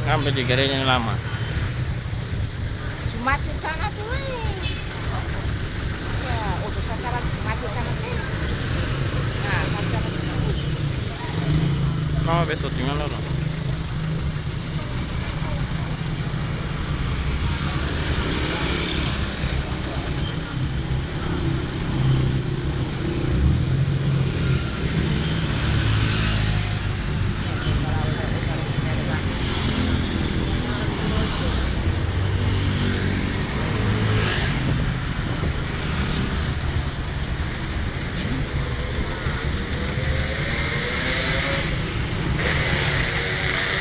Sampai di gereja yang lama. Macet sana tuh. Utusan cara macet sana tuh. Nah, macet sana. Kamu besok tinggal dulu.